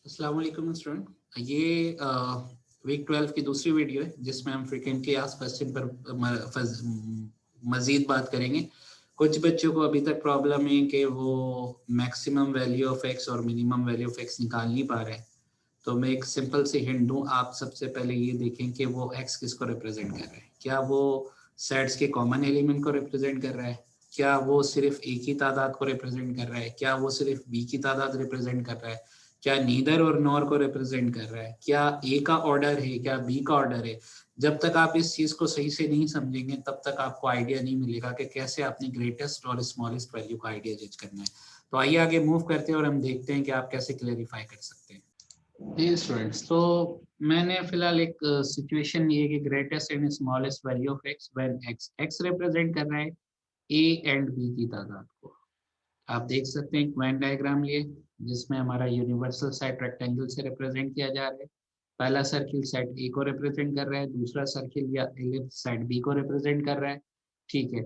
अस्सलाम वालेकुम स्टूडेंट, ये वीक 12 की दूसरी वीडियो है जिसमें हम फ्रीक्वेंटली आस्क्ड क्वेश्चन पर मजीद बात करेंगे। कुछ बच्चों को अभी तक प्रॉब्लम है कि वो मैक्सिमम वैल्यू ऑफ एक्स और मिनिमम वैल्यू ऑफ एक्स निकाल नहीं पा रहे हैं। तो मैं एक सिंपल सी हिंट दूं, आप सबसे पहले ये देखें कि वो एक्स किसको रिप्रेजेंट कर रहा है। क्या वो सेट्स के कॉमन एलिमेंट को रिप्रेजेंट कर रहा है? क्या वो सिर्फ ए की तादाद को रिप्रेजेंट कर रहा है? क्या वो सिर्फ बी की तादाद रिप्रेजेंट कर रहा है? क्या नीदर और नॉर को रिप्रेजेंट कर रहा है? क्या ए का ऑर्डर है, क्या बी का ऑर्डर है? जब तक आप इस चीज को सही से नहीं समझेंगे तब तक आपको आइडिया नहीं मिलेगा कि कैसे अपनी ग्रेटेस्ट और स्मॉलेस्ट वैल्यू का आइडिया जज करना है। तो आइए आगे मूव करते हैं और हम देखते हैं कि आप कैसे क्लेरिफाई कर सकते हैं। जी स्टूडेंट्स, तो मैंने फिलहाल एक सिचुएशन ये कि greatest and smallest value of x when x represent कर रहा है ए एंड बी की तादाद को। आप देख सकते हैं एक वेन डायग्राम लिए जिसमें हमारा यूनिवर्सल सेट रेक्टेंगल से रिप्रेजेंट किया जा रहा है। पहला सर्किल सेट ए को रिप्रेजेंट कर रहा है, दूसरा सर्किल या एलिप्स सेट बी को रिप्रेजेंट कर रहा है। ठीक है,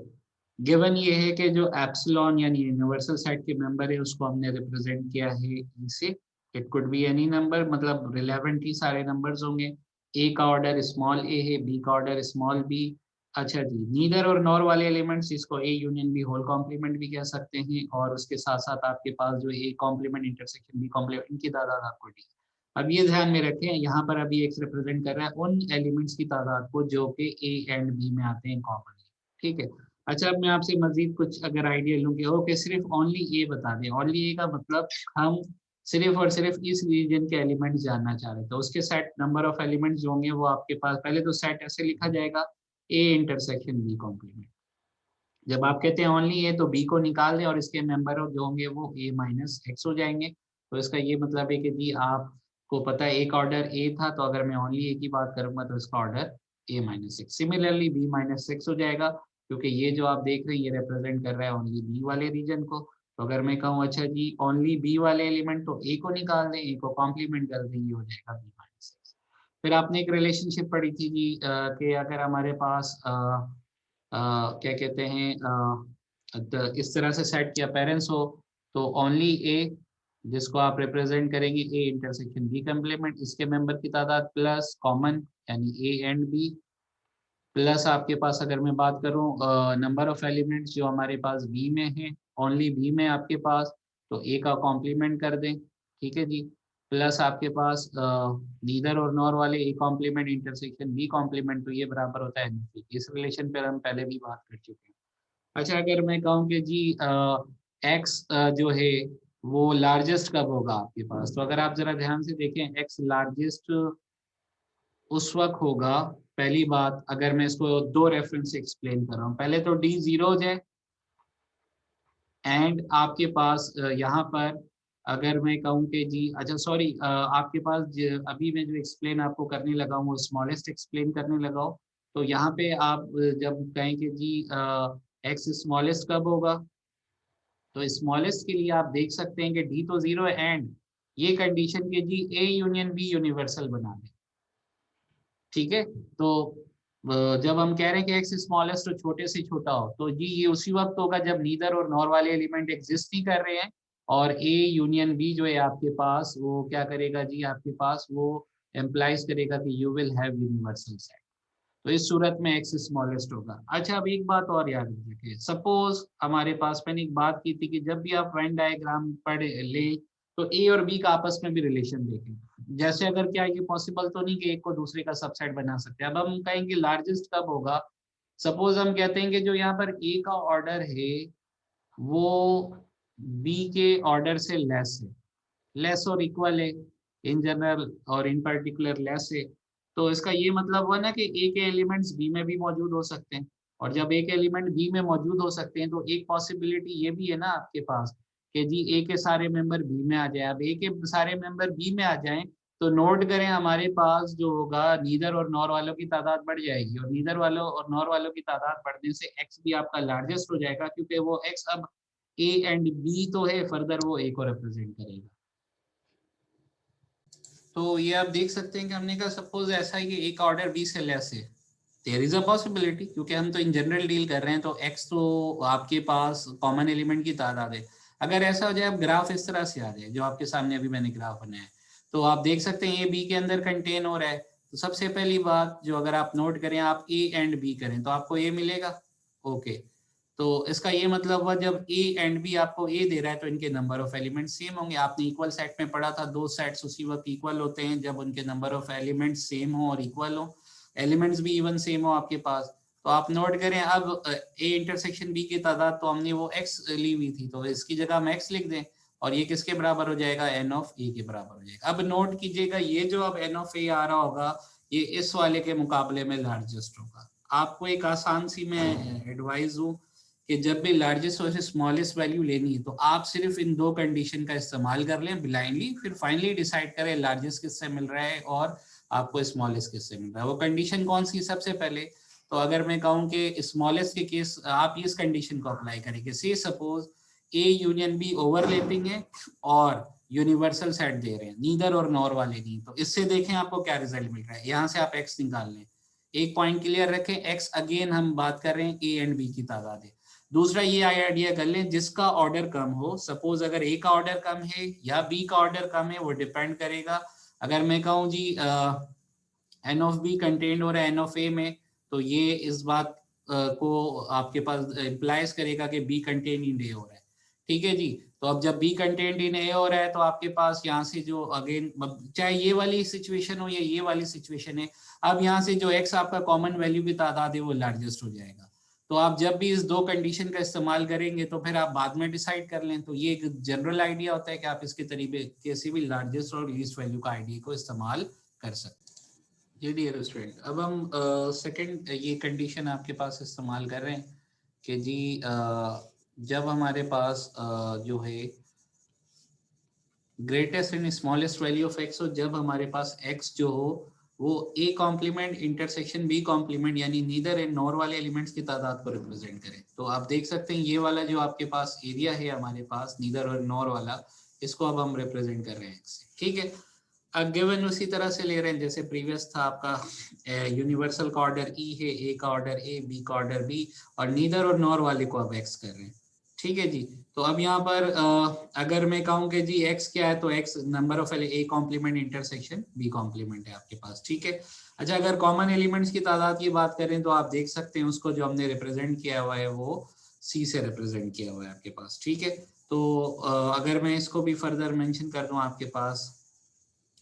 गिवन ये है कि जो एप्सिलॉन यानी यूनिवर्सल सेट के मेंबर है उसको हमने रिप्रेजेंट किया है ई से। It could be any number, मतलब रिलेवेंटली सारे नंबर्स होंगे। ए का ऑर्डर स्मॉल ए है, बी का ऑर्डर स्मॉल बी। अच्छा जी, नीदर और नॉर वाले एलिमेंट्स इसको A union B whole complement भी कह सकते हैं, और उसके साथ साथ आपके पास जो A complement intersection B complement, इनकी तादाद आपको डी। अब ये ध्यान में रखें, यहाँ पर अभी एक्स रिप्रेजेंट कर रहा है उन एलिमेंट्स की तादाद को जो कि ए एंड बी में आते हैं कॉमन। ठीक है। अच्छा, अब मैं आपसे मजीद कुछ अगर आइडिया लूँ कि ओके सिर्फ ओनली ए बता दें। ओनली ए का मतलब हम सिर्फ और सिर्फ इस रीजन के एलिमेंट्स जानना चाह रहे थे। तो उसके सेट नंबर ऑफ एलिमेंट्स जो होंगे वो आपके पास, पहले तो सेट ऐसे लिखा जाएगा ए इंटरसेक्शन बी कॉम्प्लीमेंट। जब आप कहते हैं ओनली ए तो बी को निकाल दें और इसके मेंबर जो होंगे वो ए माइनस एक्स हो जाएंगे। तो इसका ये मतलब है कि जी आपको पता है एक ऑर्डर ए था, तो अगर मैं ओनली ए की बात करूंगा तो इसका order A minus X. Similarly B minus X हो जाएगा, क्योंकि ये जो आप देख रहे हैं ये रिप्रेजेंट कर रहा है ओनली बी वाले रीजन को। तो अगर मैं कहूँ अच्छा जी ओनली बी वाले एलिमेंट, तो ए को निकाल दें, ए को कॉम्प्लीमेंट कर दें, ये हो जाएगा बी माइनस एक्स। फिर आपने एक रिलेशनशिप पढ़ी थी जी कि अगर हमारे पास क्या कहते हैं इस तरह से सेट किया पेरेंट्स हो, तो ओनली ए जिसको आप रिप्रेजेंट करेंगे ए इंटरसेक्शन बी कम्प्लीमेंट, इसके मेंबर की तादाद प्लस कॉमन यानी ए एंड बी, प्लस आपके पास अगर मैं बात करूं नंबर ऑफ एलिमेंट्स जो हमारे पास बी में है, ओनली बी में आपके पास, तो ए का कॉम्प्लीमेंट कर दें। ठीक है जी, प्लस आपके पास नीदर और नॉर वाले A complement intersection B complement, तो ये बराबर होता है NP। इस रिलेशन पर हम पहले भी बात कर चुके हैं। अच्छा, अगर मैं कहूँ कि जी एक्स जो है वो लार्जेस्ट कब होगा आपके पास, तो अगर आप जरा ध्यान से देखें एक्स लार्जेस्ट उस वक्त होगा। पहली बात, अगर मैं इसको दो रेफरेंस से एक्सप्लेन कर रहा हूँ, पहले तो डी जीरो है एंड आपके पास यहाँ पर अगर मैं कहूँ कि जी अच्छा सॉरी आपके पास अभी मैं जो एक्सप्लेन आपको करने लगा हूँ वो स्मॉलेस्ट एक्सप्लेन करने लगा हूँ। तो यहाँ पे आप जब कहें कि जी एक्स स्मॉलेस्ट कब होगा, तो स्मॉलेस्ट के लिए आप देख सकते हैं कि डी तो जीरो एंड ये कंडीशन के जी ए यूनियन बी यूनिवर्सल बना दें। ठीक है, तो जब हम कह रहे हैं कि एक्स स्मॉलेस्ट तो छोटे से छोटा हो, तो जी ये उसी वक्त होगा जब नीदर और नॉर वाले एलिमेंट एग्जिस्ट ही कर रहे हैं, और ए यूनियन बी जो है आपके पास वो क्या करेगा जी, आपके पास वो एम्प्लाइज करेगा कि you will have universal set. तो इस सूरत में एक्स स्मॉलेस्ट होगा। अच्छा, अब एक बात और याद रखिए, सपोज हमारे पास मैंने एक बात की थी कि जब भी आप वेन डायग्राम पढ़ ले तो ए और बी का आपस में भी रिलेशन देखें। जैसे अगर क्या ये पॉसिबल तो नहीं कि एक को दूसरे का सबसेट बना सकते हैं। अब हम कहेंगे लार्जेस्ट कब होगा, सपोज हम कहते हैं कि जो यहाँ पर ए का ऑर्डर है वो बी के ऑर्डर से लेस है, लेस और इक्वल है इन जनरल और इन पर्टिकुलर लेस है। तो इसका ये मतलब हुआ ना कि ए के एलिमेंट्स बी में भी मौजूद हो सकते हैं, और जब एक एलिमेंट बी में मौजूद हो सकते हैं तो एक पॉसिबिलिटी ये भी है ना आपके पास कि जी ए के सारे मेंबर बी में आ जाए। अब ए के सारे मेंबर बी में आ जाएं तो नोट करें हमारे पास जो होगा नीदर और नॉर वालों की तादाद बढ़ जाएगी, और नीदर वालों और नॉर वालों की तादाद बढ़ने से एक्स भी आपका लार्जेस्ट हो जाएगा, क्योंकि वो एक्स अब ए एंड बी तो है, फर्दर वो ए को रिप्रेजेंट करेगा। तो ये आप देख सकते हैं कि हमने कहा सपोज ऐसा है कि एक ऑर्डर बी से लेस है, देयर इज अ पॉसिबिलिटी, क्योंकि हम तो इन जनरल डील कर रहे हैं, तो एक्स तो आपके पास कॉमन एलिमेंट की तादाद है। अगर ऐसा हो जाए, अब ग्राफ इस तरह से आ जाए जो आपके सामने अभी मैंने ग्राफ बनाया है, तो आप देख सकते हैं ए बी के अंदर कंटेन हो रहा है। तो सबसे पहली बात जो अगर आप नोट करें, आप ए एंड बी करें तो आपको ए मिलेगा। ओके, तो इसका ये मतलब हुआ जब ए एंड बी आपको ए दे रहा है तो इनके नंबर ऑफ एलिमेंट सेम होंगे। आपने इक्वल सेट में पढ़ा था, दो सेट्स उसी वक्त इक्वल होते हैं जब उनके नंबर ऑफ एलिमेंट सेम हो और इक्वल हो, एलिमेंट्स भी इवन सेम हो आपके पास। तो आप नोट करें, अब ए इंटरसेक्शन बी की तादाद तो हमने वो एक्स ली हुई थी, तो इसकी जगह हम एक्स लिख दें और ये किसके बराबर हो जाएगा, एन ऑफ ए के बराबर हो जाएगा। अब नोट कीजिएगा, ये जो अब एन ऑफ ए आ रहा होगा ये इस वाले के मुकाबले में लार्जेस्ट होगा। आपको एक आसान सी मैं एडवाइस दूं कि जब भी लार्जेस्ट और स्मॉलेस्ट वैल्यू लेनी है तो आप सिर्फ इन दो कंडीशन का इस्तेमाल कर लें ब्लाइंडली, फिर फाइनली डिसाइड करें लार्जेस्ट किससे मिल रहा है और आपको स्मॉलेस्ट किससे मिल रहा है। वो कंडीशन कौन सी, सबसे पहले तो अगर मैं कहूँ कि स्मॉलेस्ट के केस आप इस कंडीशन को अप्लाई करेंगे, से suppose A union B overlapping है और यूनिवर्सल सेट दे रहे हैं, नीदर और नॉर वाले नहीं, तो इससे देखें आपको क्या रिजल्ट मिल रहा है। यहाँ से आप एक्स निकाल लें, एक पॉइंट क्लियर रखें, एक्स अगेन हम बात कर रहे हैं ए एंड बी की तादाद है। दूसरा ये आइडिया कर लें जिसका ऑर्डर कम हो, सपोज अगर ए का ऑर्डर कम है या बी का ऑर्डर कम है वो डिपेंड करेगा। अगर मैं कहूँ G N of B content हो रहा है एन ऑफ ए में, तो ये इस बात को आपके पास इम्प्लाइज करेगा कि बी कंटेंट इन ए हो रहा है। ठीक है जी, तो अब जब बी कंटेंट इन ए हो रहा है तो आपके पास यहाँ से जो अगेन चाहे ये वाली सिचुएशन हो या ये वाली सिचुएशन है, अब यहाँ से जो एक्स आपका कॉमन वैल्यू की तादाद है वो लार्जेस्ट हो जाएगा। तो आप जब भी इस दो कंडीशन का इस्तेमाल करेंगे तो फिर आप बाद में डिसाइड कर लें। तो ये एक जनरल आइडिया होता है कि आप इसके तरीके से भी लार्जेस्ट और लीस्ट वैल्यू का आइडिया को इस्तेमाल कर सकते हैं। जी डियर स्टूडेंट, अब हम सेकंड ये कंडीशन आपके पास इस्तेमाल कर रहे हैं कि जी जब हमारे पास जो है greatest and smallest value of X हो, जब हमारे पास एक्स जो हो वो A complement intersection B complement यानी नीदर एंड नॉर वाले एलिमेंट्स की तादाद को रिप्रेजेंट करें। तो आप देख सकते हैं ये वाला जो आपके पास एरिया है हमारे पास नीदर और नॉर वाला, इसको अब हम रिप्रेजेंट कर रहे हैं एक्स से। ठीक है, अब गिवन उसी तरह से ले रहे हैं जैसे प्रीवियस था आपका यूनिवर्सल का ऑर्डर ई है, ए का ऑर्डर ए, बी का ऑर्डर बी और नीदर और नॉर वाले को अब एक्स कर रहे हैं। ठीक है जी, तो अब यहाँ पर अगर मैं कहूँ कि जी x क्या है तो x number of A complement intersection B complement है आपके पास। ठीक है, अच्छा अगर कॉमन एलिमेंट्स की तादाद की बात करें तो आप देख सकते हैं उसको जो हमने रिप्रेजेंट किया हुआ है वो c से रिप्रेजेंट किया हुआ है आपके पास। ठीक है, तो अगर मैं इसको भी फर्दर मेंशन कर दूं आपके पास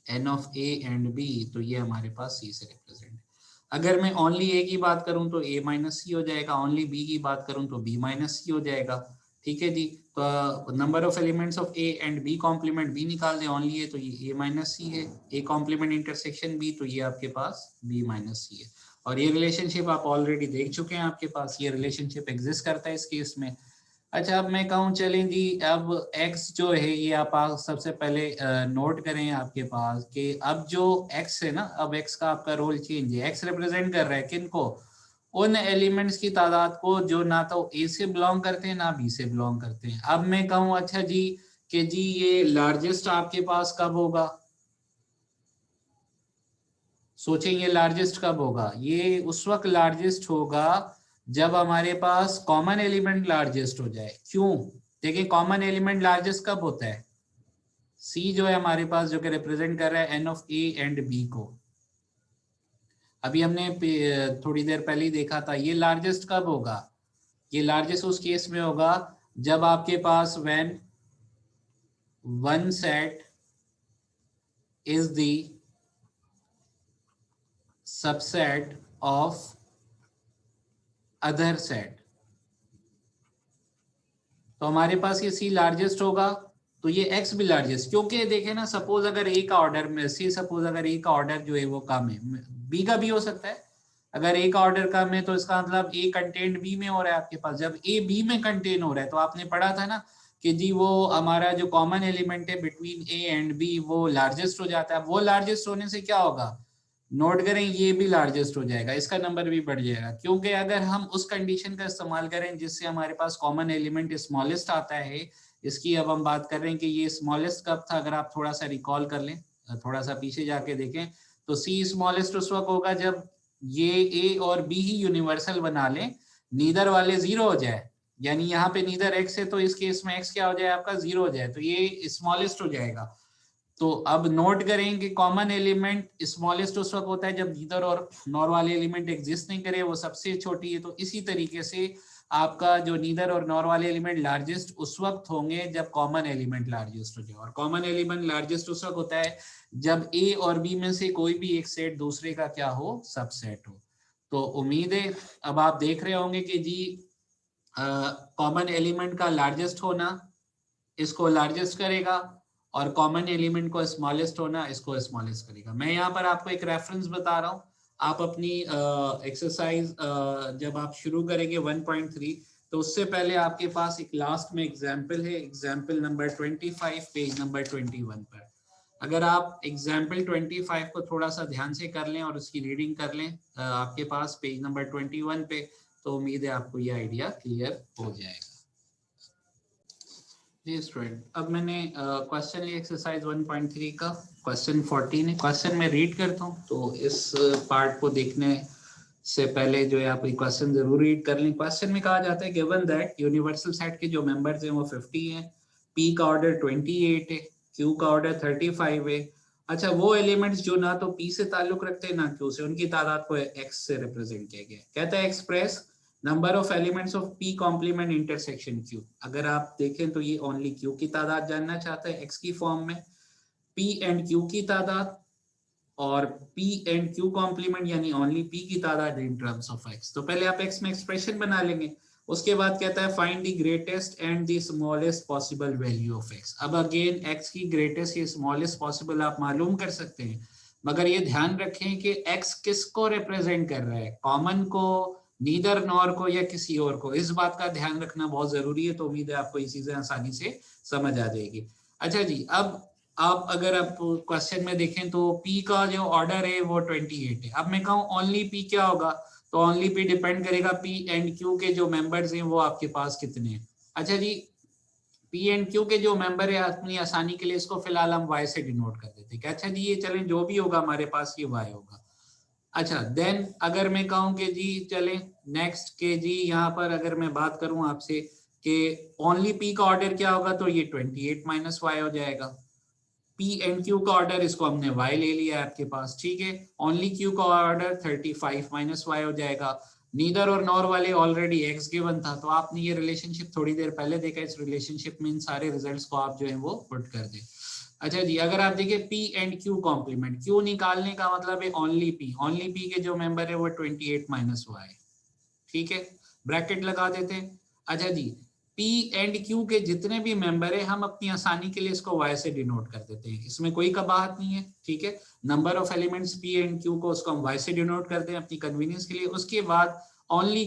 n of a and b, तो ये हमारे पास c से रिप्रेजेंट है। अगर मैं ओनली a की बात करूं तो a माइनस सी हो जाएगा, ओनली b की बात करूं तो b माइनस सी हो जाएगा। ठीक है जी, तो number of elements of A and B complement B निकाल दें, ओनली है तो ये ए माइनस सी है, ए कॉम्प्लीमेंट इंटरसेक्शन बी तो ये आपके पास बी माइनस सी है। और ये रिलेशनशिप आप ऑलरेडी देख चुके हैं, आपके पास ये रिलेशनशिप एग्जिस्ट करता है इस केस में। अच्छा अब मैं कहूँ चलें जी, अब x जो है ये आप सबसे पहले नोट करें आपके पास कि अब जो x है ना, अब x का आपका रोल चेंज है। x रिप्रेजेंट कर रहा है किन को, उन एलिमेंट्स की तादाद को जो ना तो a से बिलोंग करते हैं ना b से बिलोंग करते हैं। अब मैं कहूँ अच्छा जी कि जी ये लार्जेस्ट आपके पास कब होगा, सोचें ये लार्जेस्ट कब होगा, ये उस वक्त लार्जेस्ट होगा जब हमारे पास कॉमन एलिमेंट लार्जेस्ट हो जाए। क्यों, देखिए कॉमन एलिमेंट लार्जेस्ट कब होता है, सी जो है हमारे पास जो कि रिप्रेजेंट कर रहा है N of A and B को। अभी हमने थोड़ी देर पहले ही देखा था, ये लार्जेस्ट कब होगा, ये लार्जेस्ट उस केस में होगा जब आपके पास when one set is the subset of other set. तो हमारे पास ये सी लार्जेस्ट होगा तो ये एक्स भी लार्जेस्ट, क्योंकि देखें ना सपोज अगर ए का ऑर्डर में सी, सपोज अगर ए का ऑर्डर जो है वो कम है, बी का भी हो सकता है। अगर ए का ऑर्डर कम है तो इसका मतलब ए कंटेंट बी में हो रहा है आपके पास। जब ए बी में कंटेन हो रहा है तो आपने पढ़ा था ना कि जी वो हमारा जो कॉमन एलिमेंट है बिटवीन ए एंड बी वो लार्जेस्ट हो जाता है। वो लार्जेस्ट होने से क्या होगा, नोट करें ये भी लार्जेस्ट हो जाएगा, इसका नंबर भी बढ़ जाएगा। क्योंकि अगर हम उस कंडीशन का इस्तेमाल करें जिससे हमारे पास कॉमन एलिमेंट स्मॉलेस्ट आता है, इसकी अब हम बात कर रहे हैं कि ये स्मॉलेस्ट कब था। अगर आप थोड़ा सा रिकॉल कर लें, थोड़ा सा पीछे जाके देखें तो सी स्मॉलेस्ट उस वक्त होगा जब ये ए और बी ही यूनिवर्सल बना लें, नीदर वाले जीरो हो जाए, यानी यहाँ पे नीदर एक्स है तो इस केस में एक्स क्या हो जाए आपका जीरो हो जाए, तो ये स्मॉलेस्ट हो जाएगा। तो अब नोट करें कि कॉमन एलिमेंट स्मॉलेस्ट उस वक्त होता है जब नीदर और नॉर वाले एलिमेंट एग्जिस्ट नहीं करे, वो सबसे छोटी है। तो इसी तरीके से आपका जो नीदर और नॉर वाले एलिमेंट लार्जेस्ट उस वक्त होंगे जब कॉमन एलिमेंट लार्जेस्ट हो जाए, और कॉमन एलिमेंट लार्जेस्ट उस वक्त होता है जब ए और बी में से कोई भी एक सेट दूसरे का क्या हो, सबसेट हो। तो उम्मीद है अब आप देख रहे होंगे कि जी कॉमन एलिमेंट का लार्जेस्ट होना इसको लार्जेस्ट करेगा, और कॉमन एलिमेंट को स्मॉलेस्ट होना इसको स्मॉलेस्ट करेगा। मैं यहाँ पर आपको एक रेफरेंस बता रहा हूँ। आप अपनी एक्सरसाइज जब आप शुरू करेंगे 1.3, तो उससे पहले आपके पास एक लास्ट में एग्जाम्पल है, एग्जाम्पल नंबर 25 पेज नंबर 21 पर। अगर आप एग्जाम्पल 25 को थोड़ा सा ध्यान से कर लें और उसकी रीडिंग कर लें आपके पास पेज नंबर 21 पे, तो उम्मीद है आपको ये आइडिया क्लियर हो जाएगा। जी स्टूडेंट, अब मैंने क्वेश्चन लिया एक्सरसाइज 1.3 का, क्वेश्चन 14 है। क्वेश्चन मैं रीड करता हूँ, तो इस पार्ट को देखने से पहले जो है आप क्वेश्चन जरूर रीड कर लें। क्वेश्चन में कहा जाता है गिवन दैट यूनिवर्सल सेट के जो मेंबर्स हैं वो 50 हैं, पी का ऑर्डर 28 है, क्यू का ऑर्डर 35 है। अच्छा, वो एलिमेंट्स जो ना तो पी से ताल्लुक रखते हैं ना क्यू से, उनकी तादाद को एक्स से रिप्रेजेंट किया गया है। कहता है express number of elements of P complement intersection Q. अगर आप देखें तो ये ओनली क्यू की तादाद जानना चाहता है एक्स की फॉर्म में, पी एंड क्यू की तादाद, और पी एंड क्यू कॉम्प्लीमेंट यानी ओनली पी की तादाद इन टर्म्स ऑफ एक्स। तो पहले आप एक्स में एक्सप्रेशन बना लेंगे, उसके बाद कहता है find the greatest and the smallest possible value of x. अब अगेन एक्स की ग्रेटेस्ट या स्मॉलेस्ट पॉसिबल आप मालूम कर सकते हैं, मगर ये ध्यान रखें कि एक्स किसको रिप्रेजेंट कर रहा है, कॉमन को, नीदर नॉर को, या किसी और को। इस बात का ध्यान रखना बहुत जरूरी है। तो उम्मीद है आपको ये चीजें आसानी से समझ आ जाएगी। अच्छा जी, अब आप अगर आप क्वेश्चन में देखें तो P का जो ऑर्डर है वो 28 है। अब मैं कहूँ ओनली P क्या होगा, तो ओनली P डिपेंड करेगा P एंड Q के जो मेंबर्स हैं वो आपके पास कितने हैं। अच्छा जी, P एंड Q के जो मेंबर है अपनी आसानी के लिए इसको फिलहाल हम Y से डिनोट कर देते हैं। अच्छा जी, ये चलें जो भी होगा हमारे पास ये Y होगा। अच्छा देन अगर मैं कहूँ कि जी चलें नेक्स्ट के जी, यहाँ पर अगर मैं बात करूँ आपसे कि ओनली P का ऑर्डर क्या होगा, तो ये 28 माइनस Y हो जाएगा। P एंड Q का ऑर्डर, इसको हमने Y ले लिया है आपके पास, ठीक है। ओनली Q का ऑर्डर 35 माइनस Y हो जाएगा। नीदर और नॉर वाले ऑलरेडी X गिवन था, तो आपने ये रिलेशनशिप थोड़ी देर पहले देखा। इस रिलेशनशिप में इन सारे रिजल्ट्स को आप जो है वो पुट कर दें। अच्छा जी, अगर आप देखिए P and Q complement, Q निकालने का मतलब है ओनली P के जो मेंबर है वो 28 माइनस Y, ठीक है, ब्रैकेट लगा देते हैं। अच्छा जी, P एंड Q के जितने भी मेंबर है हम अपनी आसानी के लिए इसको Y से डिनोट कर देते हैं, इसमें कोई कबाहत नहीं है, ठीक है। Number of elements P and Q को उसको हम Y से डिनोट करते हैं अपनी कन्वीनियंस के लिए। उसके बाद ओनली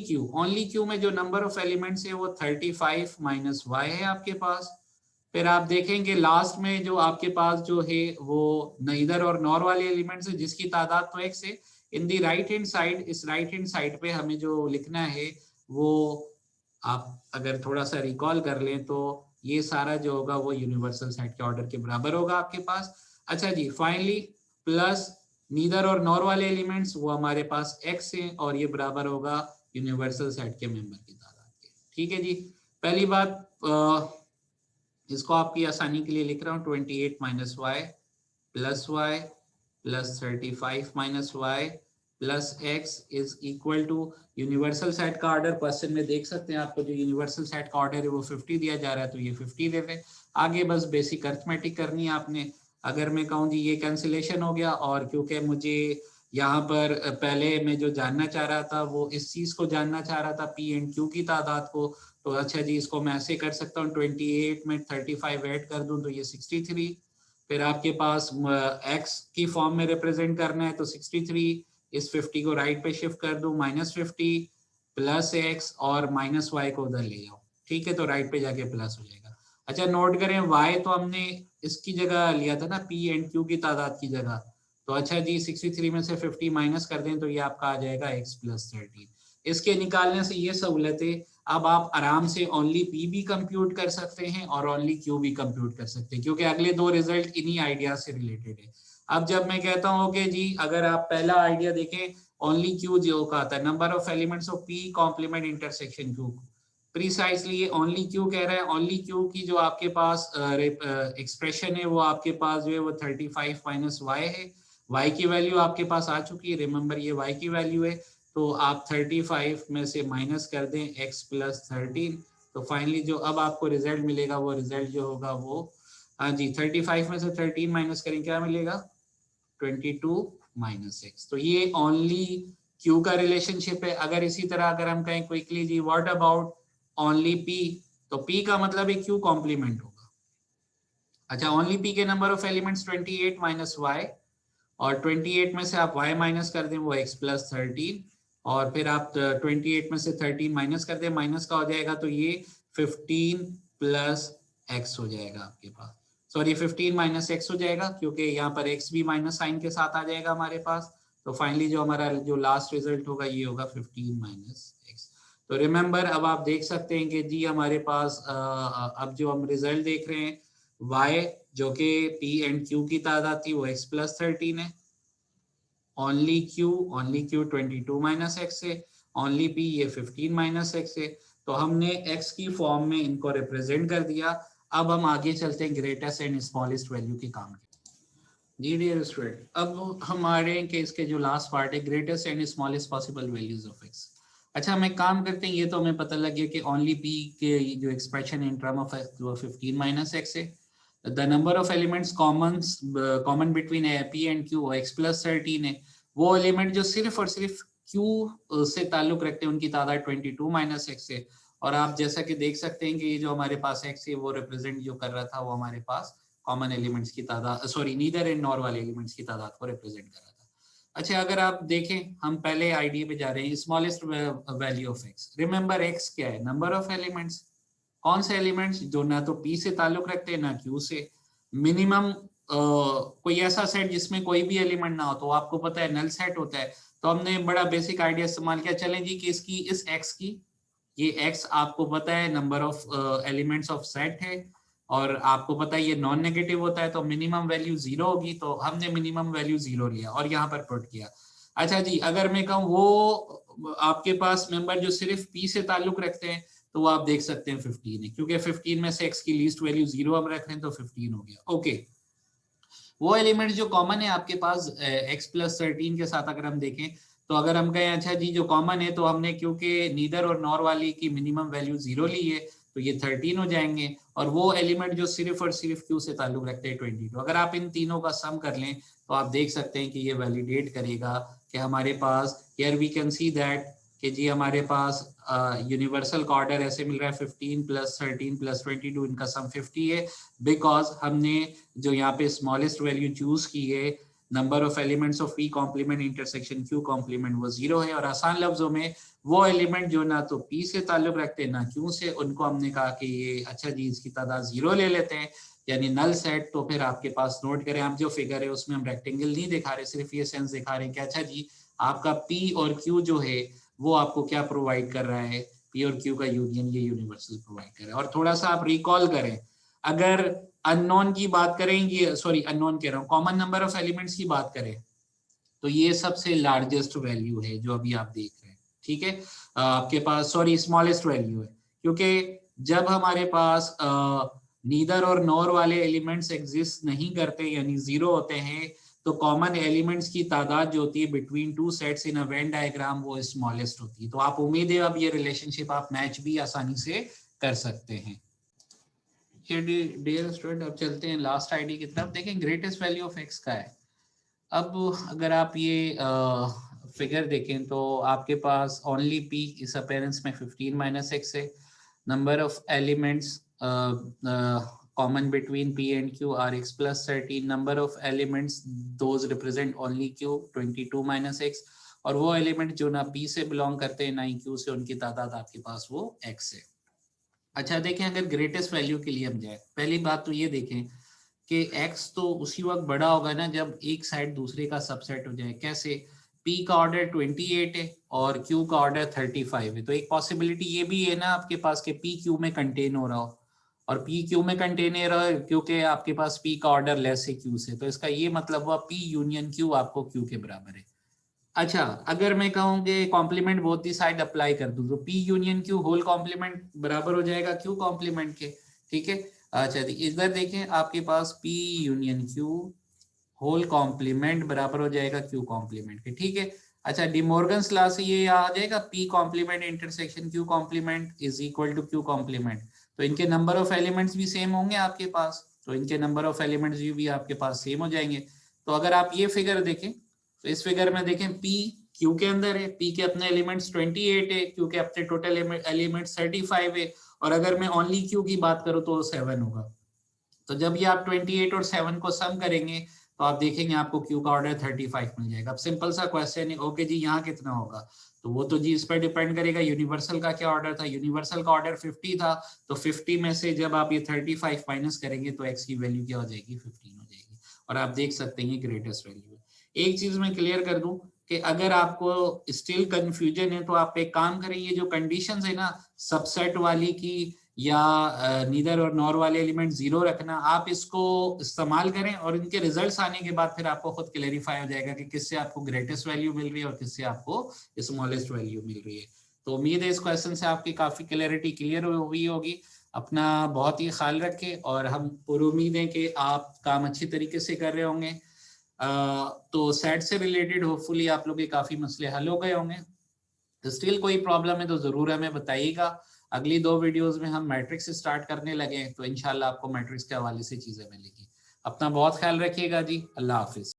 Q में जो नंबर ऑफ एलिमेंट्स है वो 35 माइनस Y है आपके पास। फिर आप देखेंगे लास्ट में जो आपके पास जो है वो नीदर और नॉर वाले एलिमेंट्स है जिसकी तादाद तो एक्स है। इन दी राइट हैंड साइड, इस राइट हैंड साइड पे हमें जो लिखना है वो आप अगर थोड़ा सा रिकॉल कर लें तो ये सारा जो होगा वो यूनिवर्सल सेट के ऑर्डर के बराबर होगा आपके पास। अच्छा जी, फाइनली प्लस नीदर और नॉर वाले एलिमेंट्स वो हमारे पास एक्स है, और ये बराबर होगा यूनिवर्सल सेट के मेंबर की तादाद के, ठीक है जी। पहली बात इसको आपकी आसानी के लिए लिख रहा हूँ 28 minus Y plus 35 minus Y plus X is equal to universal set का ऑर्डर। क्वेश्चन में देख सकते हैं आपको जो यूनिवर्सल सेट का ऑर्डर है वो 50 दिया जा रहा है, तो ये 50 दे रहे। आगे बस बेसिक अर्थमेटिक करनी है आपने। अगर मैं कहूँ जी ये कैंसिलेशन हो गया, और क्योंकि मुझे यहाँ पर पहले मैं जो जानना चाह रहा था वो इस चीज को जानना चाह रहा था पी एंड क्यू की तादाद को, तो अच्छा जी इसको मैं ऐसे कर सकता हूँ 28 में 35 ऐड कर दूं तो ये 63। फिर आपके पास x की फॉर्म में रिप्रेजेंट करना है तो 63, इस 50 को राइट पे शिफ्ट कर दूं -50 प्लस x और माइनस y को उधर ले जाओ, ठीक है, तो राइट पे जाके प्लस हो जाएगा। अच्छा नोट करें y तो हमने इसकी जगह लिया था ना p एंड q की तादाद की जगह, तो अच्छा जी 63 में से 50 माइनस कर दें तो ये आपका आ जाएगा x प्लस 13। इसके निकालने से ये सहूलत है, अब आप आराम से ओनली P भी कंप्यूट कर सकते हैं और ओनली Q भी कंप्यूट कर सकते हैं, क्योंकि अगले दो रिजल्ट इन्हीं आइडिया से रिलेटेड है। अब जब मैं कहता हूँ कि जी अगर आप पहला आइडिया देखें ओनली Q जो का आता है number of elements of P complement intersection Q, precisely ये ओनली क्यू कह रहा है। ओनली क्यू की जो आपके पास एक्सप्रेशन है वो आपके पास जो है वो 35 माइनस वाई है। वाई की वैल्यू आपके पास आ चुकी है, रिमेंबर ये वाई की वैल्यू है। तो आप 35 में से माइनस कर दें x प्लस 13, तो फाइनली जो अब आपको रिजल्ट मिलेगा वो रिजल्ट जो होगा वो, हाँ जी, 35 में से 13 माइनस करें क्या मिलेगा, 22 माइनस एक्स। तो ये ओनली क्यू का रिलेशनशिप है। अगर इसी तरह अगर हम कहें क्विकली जी व्हाट अबाउट ओनली पी, तो पी का मतलब है क्यू कॉम्प्लीमेंट होगा। अच्छा, ओनली पी के number of elements 28 minus Y, और 28 में से आप y माइनस कर दें वो x प्लस 13, और फिर आप 28 में से 13 माइनस कर दें, माइनस का हो जाएगा तो ये 15 प्लस x हो जाएगा आपके पास। सॉरी 15 माइनस x हो जाएगा, क्योंकि यहाँ पर x भी माइनस साइन के साथ आ जाएगा हमारे पास। तो फाइनली जो हमारा जो लास्ट रिजल्ट होगा ये होगा 15 माइनस x। तो रिमेंबर अब आप देख सकते हैं कि जी हमारे पास अब जो हम रिजल्ट देख रहे हैं y जो कि p एंड q की तादाद थी वो x प्लस 13 है। ओनली q 22 माइनस एक्स है, ओनली p ये 15 माइनस एक्स है। तो हमने x की फॉर्म में इनको रिप्रेजेंट कर दिया। अब हम आगे चलते हैं ग्रेटेस्ट एंड स्मॉलेस्ट वैल्यू के काम के। जी डियर स्टूडेंट, अब हमारे केस के जो लास्ट पार्ट है greatest and smallest possible values of x। अच्छा, हम एक काम करते हैं, ये तो हमें पता लग गया कि ओनली p के जो expression in term of x वो 15 माइनस x है। The number of elements common between p and q x plus 13 है। वो एलिमेंट जो सिर्फ और सिर्फ q से ताल्लुक रखते हैं उनकी तादाद 22 माइनस x है। और आप जैसा कि देख सकते हैं कि ये जो हमारे पास x है वो रिप्रेजेंट जो कर रहा था वो हमारे पास कॉमन एलिमेंट्स की तादाद, सॉरी नीदर एंड नॉर वाले एलिमेंट्स की तादाद को रिप्रेजेंट कर रहा था। अच्छा, अगर आप देखें हम पहले आईडिया पे जा रहे हैं, smallest value of x। Remember x क्या है, नंबर ऑफ एलिमेंट्स। कौन से एलिमेंट्स जो ना तो p से ताल्लुक रखते हैं ना q से। मिनिमम कोई ऐसा सेट जिसमें कोई भी एलिमेंट ना हो तो आपको पता है नल सेट होता है। तो हमने बड़ा बेसिक आइडिया इस्तेमाल किया। चलें जी कि इसकी इस x की, ये x आपको पता है number of elements of set है, और आपको पता है ये नॉन नेगेटिव होता है तो मिनिमम वैल्यू 0 होगी। तो हमने मिनिमम वैल्यू 0 लिया और यहाँ पर पुट किया। अच्छा जी, अगर मैं कहूँ वो आपके पास मेंबर जो सिर्फ p से ताल्लुक रखते हैं तो वो आप देख सकते हैं 15 है, क्योंकि 15 में से x की लीस्ट वैल्यू 0 हम रख रहे हैं तो 15 हो गया। ओके, वो एलिमेंट जो कॉमन है आपके पास x प्लस 13 के साथ अगर हम देखें, तो अगर हम कहें अच्छा जी जो कॉमन है, तो हमने क्योंकि नीदर और नॉर वाली की मिनिमम वैल्यू 0 ली है तो ये 13 हो जाएंगे। और वो एलिमेंट जो सिर्फ और सिर्फ q से ताल्लुक रखते हैं 22। अगर आप इन तीनों का सम कर लें तो आप देख सकते हैं कि ये वैलिडेट करेगा कि हमारे पास, here we can see that कि जी हमारे पास यूनिवर्सल का ऑर्डर ऐसे मिल रहा है 15 प्लस 13 प्लस 22, इनका सम 50 है। बिकॉज हमने जो यहाँ पे स्मॉलेस्ट वैल्यू चूज की है, number of elements of p complement intersection q complement वो 0 है। और आसान लफ्जों में वो एलिमेंट जो ना तो p से ताल्लुक रखते हैं ना q से, उनको हमने कहा कि ये अच्छा जी इसकी तादाद 0 ले लेते हैं, यानी नल सेट। तो फिर आपके पास नोट करें, आप जो फिगर है उसमें हम रेक्टेंगल नहीं दिखा रहे, सिर्फ ये सेंस दिखा रहे हैं कि अच्छा जी आपका p और q जो है वो आपको क्या प्रोवाइड कर रहा है, p और q का यूनियन ये यूनिवर्सल प्रोवाइड कर रहा है। और थोड़ा सा आप रिकॉल करें, अगर अननोन की बात करें, ये सॉरी अननोन कह रहा हूँ, कॉमन नंबर ऑफ एलिमेंट्स की बात करें तो ये सबसे लार्जेस्ट वैल्यू है जो अभी आप देख रहे हैं। ठीक है, आपके पास सॉरी स्मॉलेस्ट वैल्यू है, क्योंकि जब हमारे पास नीदर और नॉर वाले एलिमेंट्स एग्जिस्ट नहीं करते यानी 0 होते हैं, तो कॉमन एलिमेंट्स की तादाद जो होती है between two sets in a Venn diagram वो स्मॉलेस्ट होती है। तो आप उम्मीद है अब ये रिलेशनशिप आप मैच भी आसानी से कर सकते हैं। डियर स्टूडेंट, अब चलते हैं लास्ट आईडी की तरफ। देखें ग्रेटेस्ट वैल्यू ऑफ एक्स का है। अब अगर आप ये फिगर देखें तो आपके पास ओनली p इस अपीयरेंस में 15 माइनस एक्स है। Number of elements common between p and q are x plus 13। Number of elements those represent only q 22 minus X. और वो एलिमेंट जो ना p से बिलोंग करते हैं ना ही q से, उनकी तादाद आपके पास वो x है। अच्छा देखें, अगर ग्रेटेस्ट वैल्यू के लिए हम जाए, पहली बात तो ये देखें कि x तो उसी वक्त बड़ा होगा ना जब एक साइड दूसरे का सबसेट हो जाए। कैसे, p का ऑर्डर 28 है और q का ऑर्डर 35 है। तो एक पॉसिबिलिटी ये भी है ना आपके पास कि p q में कंटेन हो रहा हो, और p q में कंटेन हो रहा है क्योंकि आपके पास p का ऑर्डर लेस है q से। तो इसका ये मतलब हुआ p यूनियन q आपको q के बराबर है। अच्छा, अगर मैं कहूँ कि complement both the side apply कर दूं तो P union Q whole complement बराबर हो जाएगा Q कॉम्प्लीमेंट के, ठीक है। अच्छा, इधर देखें आपके पास P union Q whole complement बराबर हो जाएगा Q कॉम्प्लीमेंट के, ठीक है। अच्छा, डिमॉर्गन्स लॉ से ये आ जाएगा P complement intersection Q complement is equal to Q complement. तो इनके नंबर ऑफ एलिमेंट्स भी सेम होंगे आपके पास, तो इनके नंबर ऑफ एलिमेंट्स भी आपके पास सेम हो जाएंगे। तो अगर आप ये फिगर देखें तो इस फिगर में देखें P Q के अंदर है, P के अपने एलिमेंट्स 28 है, Q के अपने टोटल एलिमेंट्स 35 है, और अगर मैं ओनली Q की बात करूं तो 7 होगा। तो जब ये आप 28 और 7 को सम करेंगे तो आप देखेंगे आपको Q का ऑर्डर 35 मिल जाएगा। अब सिंपल सा क्वेश्चन है, ओके जी यहाँ कितना होगा, तो वो तो जी इस पर डिपेंड करेगा यूनिवर्सल का क्या ऑर्डर था। यूनिवर्सल का ऑर्डर 50 था, तो 50 में से जब आप ये 35 माइनस करेंगे तो x की वैल्यू क्या हो जाएगी, 15 हो जाएगी। और आप देख सकते हैं ग्रेटेस्ट वैल्यू है। एक चीज मैं क्लियर कर दूं कि अगर आपको स्टिल कंफ्यूजन है तो आप एक काम करें, ये जो कंडीशंस है ना सबसेट वाली की या नीदर और नॉर वाले एलिमेंट जीरो रखना, आप इसको इस्तेमाल करें और इनके रिजल्ट्स आने के बाद फिर आपको खुद क्लेरिफाई हो जाएगा कि किससे आपको ग्रेटेस्ट वैल्यू मिल रही है और किससे आपको स्मॉलेस्ट वैल्यू मिल रही है। तो उम्मीद है इस क्वेश्चन से आपकी काफी क्लैरिटी क्लियर हुई होगी। अपना बहुत ही ख्याल रखें और हम पूरी उम्मीद है कि आप काम अच्छी तरीके से कर रहे होंगे। तो सेट से रिलेटेड होपफुली आप लोग के काफी मसले हल हो गए होंगे। तो स्टिल कोई प्रॉब्लम है तो जरूर हमें बताइएगा। अगली 2 वीडियोस में हम मैट्रिक्स स्टार्ट करने लगे हैं, तो इंशाल्लाह आपको मैट्रिक्स के हवाले से चीजें मिलेगी। अपना बहुत ख्याल रखिएगा जी, अल्लाह हाफिज।